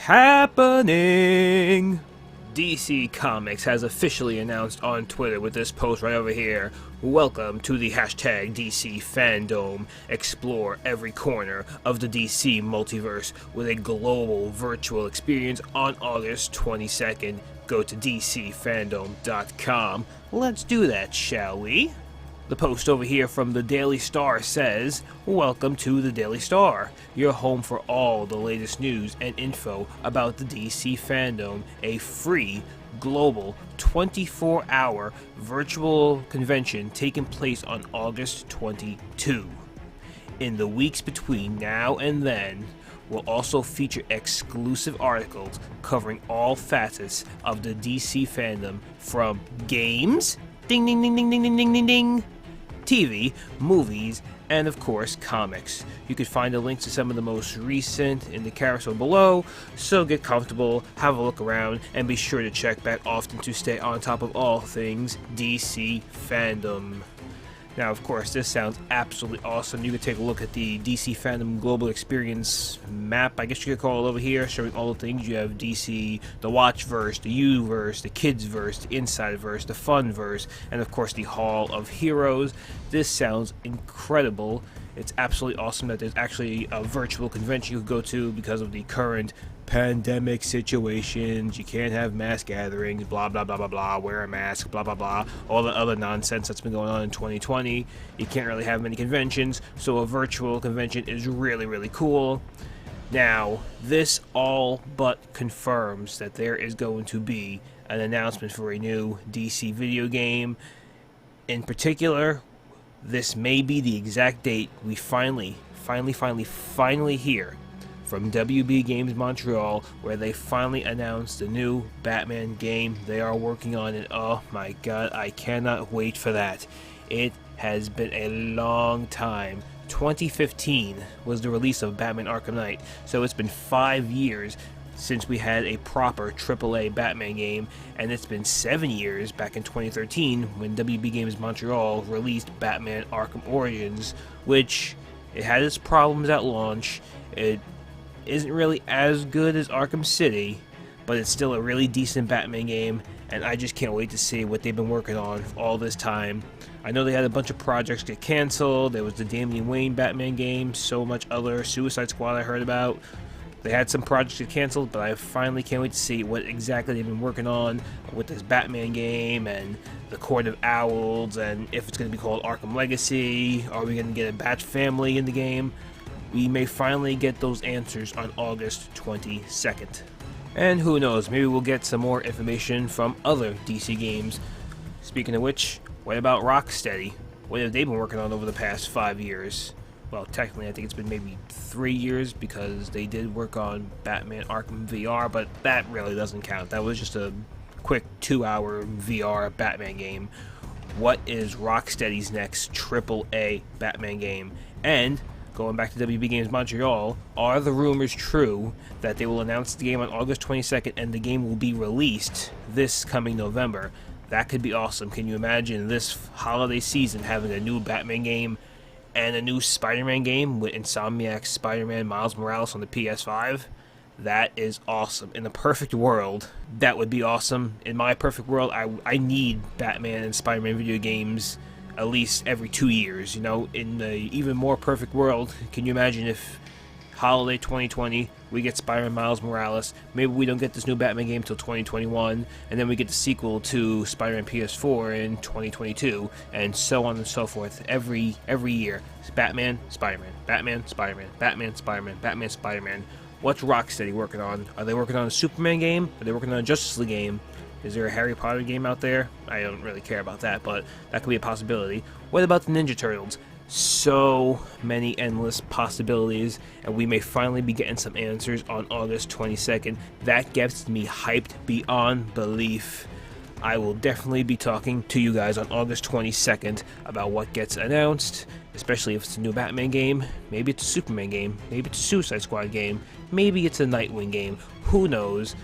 happening? DC Comics has officially announced on Twitter with this post right over here, welcome to the hashtag DC Fandom. Explore every corner of the DC multiverse with a global virtual experience on August 22nd. Go to DCFandom.com. Let's do that, shall we? The post over here from the Daily Star says, welcome to the Daily Star, your home for all the latest news and info about the DC Fandom, a free, global, 24-hour virtual convention taking place on August 22. In the weeks between now and then, we'll also feature exclusive articles covering all facets of the DC Fandom, from games, ding ding ding ding ding ding ding ding ding, TV, movies, and of course comics. You can find the links to some of the most recent in the carousel below, so get comfortable, have a look around, and be sure to check back often to stay on top of all things DC Fandom. Now, of course, this sounds absolutely awesome. You can take a look at the DC Fandom Global Experience map, I guess you could call it, over here, showing all the things. You have DC, the Watchverse, the U-verse, the Kidsverse, the Insideverse, the Funverse, and of course the Hall of Heroes. This sounds incredible. It's absolutely awesome that there's actually a virtual convention you could go to because of the current pandemic situations. You can't have mass gatherings, blah blah blah blah blah, wear a mask, blah blah blah, all the other nonsense that's been going on in 2020. You can't really have many conventions, so a virtual convention is really cool. Now, this all but confirms that there is going to be an announcement for a new DC video game. In particular, this may be the exact date we finally hear from WB Games Montreal, where they finally announced the new Batman game they are working on, and oh my god, I cannot wait for that. It has been a long time. 2015 was the release of Batman Arkham Knight, so it's been 5 years since we had a proper AAA Batman game, and it's been 7 years back in 2013 when WB Games Montreal released Batman Arkham Origins, which it had its problems at launch. It isn't really as good as Arkham City, but it's still a really decent Batman game, and I just can't wait to see what they've been working on all this time. I know they had a bunch of projects get canceled. There was the Damian Wayne Batman game, so much other, Suicide Squad I heard about. They had some projects get canceled, but I finally can't wait to see what exactly they've been working on with this Batman game and the Court of Owls, and if it's going to be called Arkham Legacy. Are we going to get a Bat family in the game? We may finally get those answers on August 22nd. And who knows, maybe we'll get some more information from other DC games. Speaking of which, what about Rocksteady? What have they been working on over the past 5 years? Well, technically I think it's been maybe 3 years, because they did work on Batman Arkham VR, but that really doesn't count. That was just a quick 2-hour VR Batman game. What is Rocksteady's next AAA Batman game? And going back to WB Games Montreal, are the rumors true that they will announce the game on August 22nd and the game will be released this coming November? That could be awesome. Can you imagine this holiday season having a new Batman game and a new Spider-Man game with Insomniac's Spider-Man Miles Morales on the PS5? That is awesome. In a perfect world, that would be awesome. In my perfect world, I need Batman and Spider-Man video games at least every 2 years, you know. In the even more perfect world, can you imagine if holiday 2020 we get Spider-Man Miles Morales, maybe we don't get this new Batman game till 2021, and then we get the sequel to Spider-Man PS4 in 2022, and so on and so forth. Every year, it's Batman, Spider-Man, Batman, Spider-Man, Batman, Spider-Man, Batman, Spider-Man. What's Rocksteady working on? Are they working on a Superman game? Are they working on a Justice League game? Is there a Harry Potter game out there? I don't really care about that, but that could be a possibility. What about the Ninja Turtles? So many endless possibilities, and we may finally be getting some answers on August 22nd. That gets me hyped beyond belief. I will definitely be talking to you guys on August 22nd about what gets announced, especially if it's a new Batman game. Maybe it's a Superman game. Maybe it's a Suicide Squad game. Maybe it's a Nightwing game. Who knows?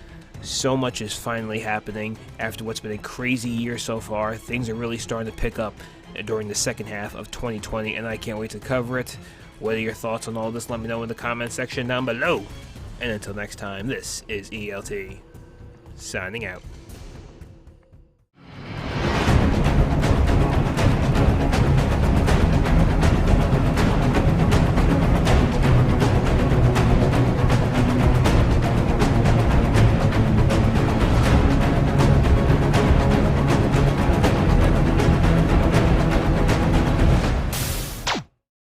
So much is finally happening after what's been a crazy year so far. Things are really starting to pick up during the second half of 2020, and I can't wait to cover it. What are your thoughts on all this? Let me know in the comment section down below. And until next time, this is ELT, signing out.